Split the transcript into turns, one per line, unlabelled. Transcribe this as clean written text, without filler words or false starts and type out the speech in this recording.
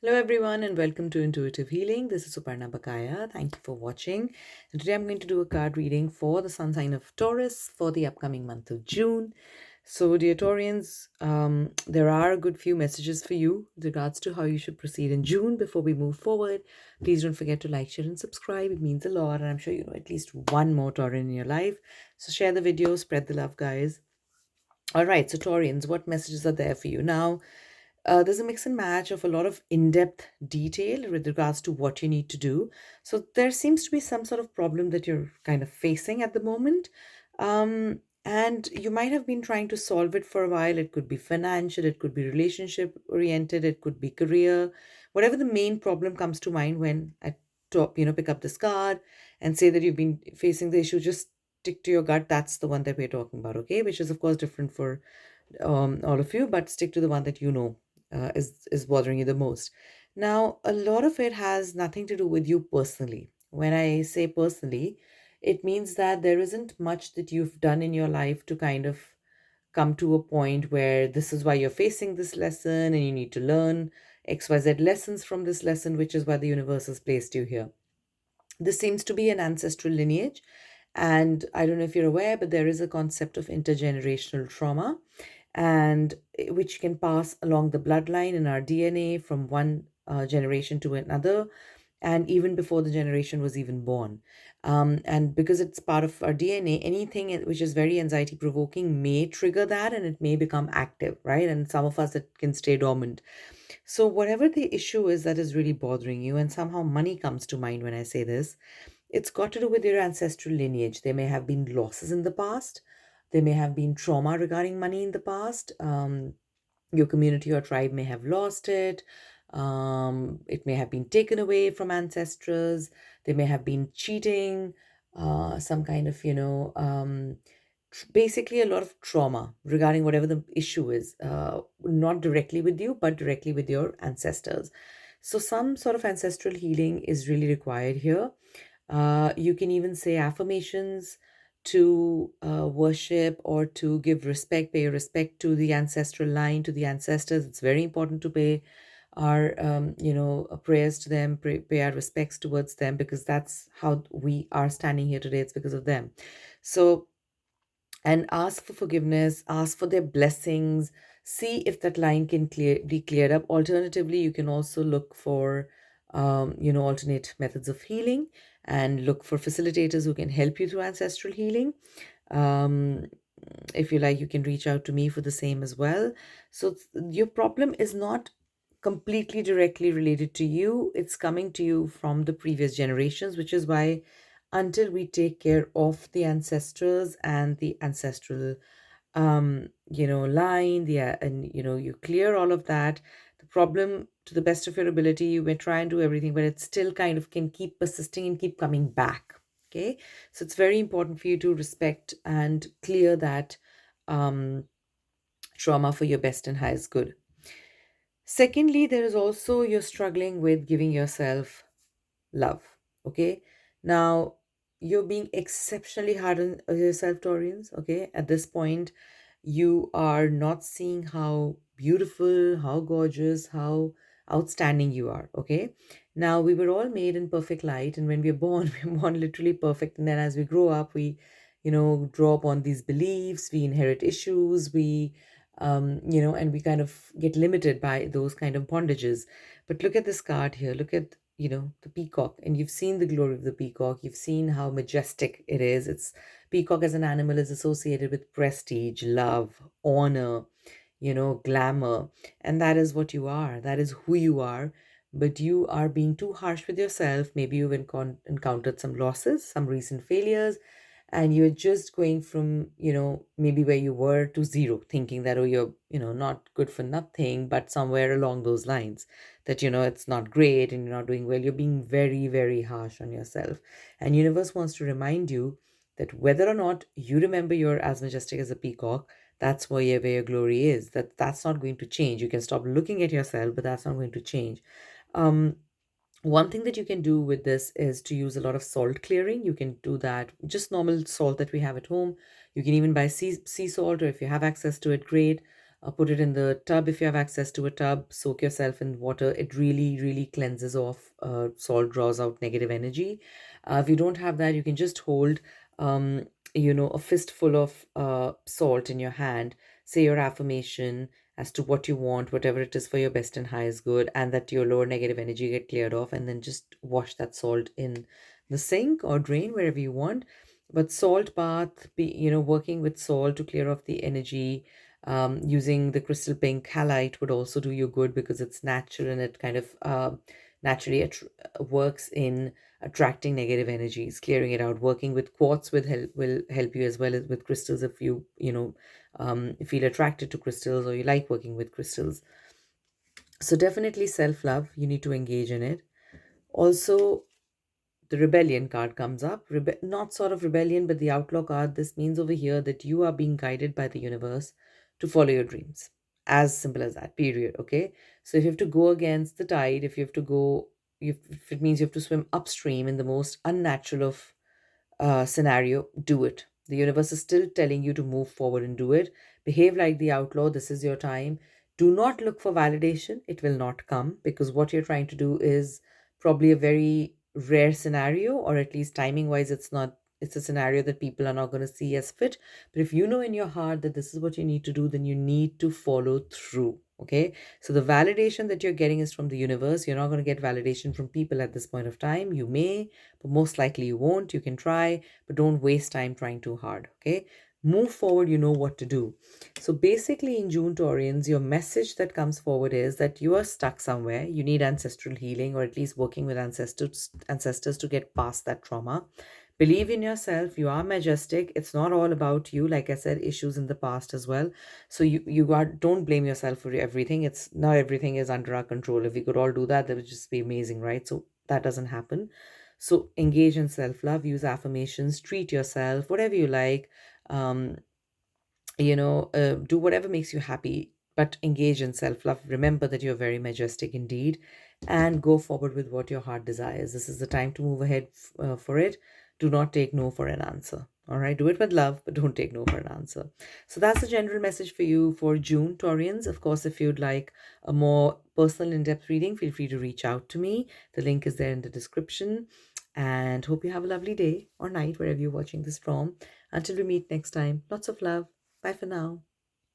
Hello, everyone, and welcome to Intuitive Healing. This is Suparna.bakaya. Thank you for watching. And today I'm going to do a card reading for the sun sign of Taurus for the upcoming month of June. So, dear Taurians, there are a good few messages for you with regards to how you should proceed in June. Before we move forward, please don't forget to like, share, and subscribe. It means a lot, and I'm sure you know at least one more Taurian in your life. So, share the video, spread the love, guys. All right, so Taurians, what messages are there for you now? There's a mix and match of a lot of in-depth detail with regards to what you need to do. So there seems to be some sort of problem that you're kind of facing at the moment. And you might have been trying to solve it for a while. It could be financial, it could be relationship oriented, it could be career, whatever the main problem comes to mind when I pick up this card and say that you've been facing the issue, just stick to your gut. That's the one that we're talking about, okay? Which is, of course, different for all of you, but stick to the one that you know is bothering you the most. Now, a lot of it has nothing to do with you personally. When I say personally, it means that there isn't much that you've done in your life to kind of come to a point where this is why you're facing this lesson and you need to learn XYZ lessons from this lesson, which is why the universe has placed you here. This seems to be an ancestral lineage. And I don't know if you're aware, but there is a concept of intergenerational trauma, and which can pass along the bloodline in our DNA from one generation to another, and even before the generation was even born. And because it's part of our DNA, anything which is very anxiety provoking may trigger that and it may become active, right? And some of us, it can stay dormant. So, whatever the issue is that is really bothering you, and somehow money comes to mind when I say this, it's got to do with your ancestral lineage. There may have been losses in the past, there may have been trauma regarding money in the past. Your community or tribe may have lost it. It may have been taken away from ancestors. There may have been cheating, some kind of, basically a lot of trauma regarding whatever the issue is, not directly with you, but directly with your ancestors. So, some sort of ancestral healing is really required here. You can even say affirmations to worship or to give respect, pay respect to the ancestral line, to the ancestors. It's very important to pay our, prayers to them, pay our respects towards them, because that's how we are standing here today. It's because of them. So, and ask for forgiveness, ask for their blessings, see if that line can be cleared up. Alternatively, you can also look for, alternate methods of healing and look for facilitators who can help you through ancestral healing. Um, if you like, you can reach out to me for the same as well. So your problem is not completely directly related to you, it's coming to you from the previous generations, which is why until we take care of the ancestors and the ancestral line, and you clear all of that, the problem, to the best of your ability, you may try and do everything, but it still kind of can keep persisting and keep coming back. Okay, so it's very important for you to respect and clear that um trauma for your best and highest good. Secondly, there is also, you're struggling with giving yourself love. Okay. Now, you're being exceptionally hard on yourself, Taurians. Okay. At this point, you are not seeing how beautiful, how gorgeous, how outstanding you are. Okay. Now, we were all made in perfect light. And when we're born, we're born literally perfect. And then as we grow up, we, draw upon these beliefs, we inherit issues, and we kind of get limited by those kind of bondages. But look at this card here. Look at, the peacock, and you've seen the glory of the peacock. You've seen how majestic it is. It's peacock as an animal is associated with prestige, love, honor, glamour. And that is what you are. That is who you are. But you are being too harsh with yourself. Maybe you've encountered some losses, some recent failures, and you're just going from, maybe where you were to zero, thinking that, oh, you're, not good for nothing, but somewhere along those lines that, it's not great and you're not doing well. You're being very, very harsh on yourself. And universe wants to remind you that whether or not you remember you're as majestic as a peacock, that's where your glory is. That's not going to change. You can stop looking at yourself, but that's not going to change. Um, One thing that you can do with this is to use a lot of salt clearing. You can do that, just normal salt that we have at home. You can even buy sea salt, or if you have access to it, great. Put it in the tub if you have access to a tub. Soak yourself in water. It really, really cleanses off. Salt draws out negative energy. If you don't have that, you can just hold, a fistful of salt in your hand. Say your affirmation as to what you want, whatever it is for your best and highest good, and that your lower negative energy get cleared off, and then just wash that salt in the sink or drain wherever you want. But salt bath, working with salt to clear off the energy, using the crystal pink halite would also do you good because it's natural and it kind of naturally works in attracting negative energies, clearing it out. Working with quartz will help you as well as with crystals if you feel attracted to crystals or you like working with crystals. So definitely self-love, you need to engage in it. Also, the rebellion card comes up. Not sort of rebellion, but the outlaw card. This means over here that you are being guided by the universe to follow your dreams. As simple as that, period. Okay. So if you have to go against the tide, if you have to go, if it means you have to swim upstream in the most unnatural of scenario, do it. The universe is still telling you to move forward and do it. Behave like the outlaw. This is your time. Do not look for validation. It will not come because what you're trying to do is probably a very rare scenario, or at least timing wise, it's not. It's a scenario that people are not going to see as fit. But if you know in your heart that this is what you need to do, then you need to follow through. Okay. So the validation that you're getting is from the universe. You're not going to get validation from people at this point of time. You may, but most likely you won't. You can try, but don't waste time trying too hard. Okay. Move forward, you know what to do. So basically, in June, Taurians, your message that comes forward is that you are stuck somewhere. You need ancestral healing, or at least working with ancestors to get past that trauma. Believe in yourself. You are majestic. It's not all about you. Like I said, issues in the past as well. So don't blame yourself for everything. It's not everything is under our control. If we could all do that, that would just be amazing, right? So that doesn't happen. So engage in self-love, use affirmations, treat yourself, whatever you like. Um, do whatever makes you happy, but engage in self-love. Remember that you're very majestic indeed, and go forward with what your heart desires. This is the time to move ahead for it. Do not take no for an answer. All right, do it with love, but don't take no for an answer. So that's the general message for you for June, Taurians. Of course, if you'd like a more personal in-depth reading, feel free to reach out to me. The link is there in the description. And hope you have a lovely day or night wherever you're watching this from. Until we meet next time, lots of love. Bye for now.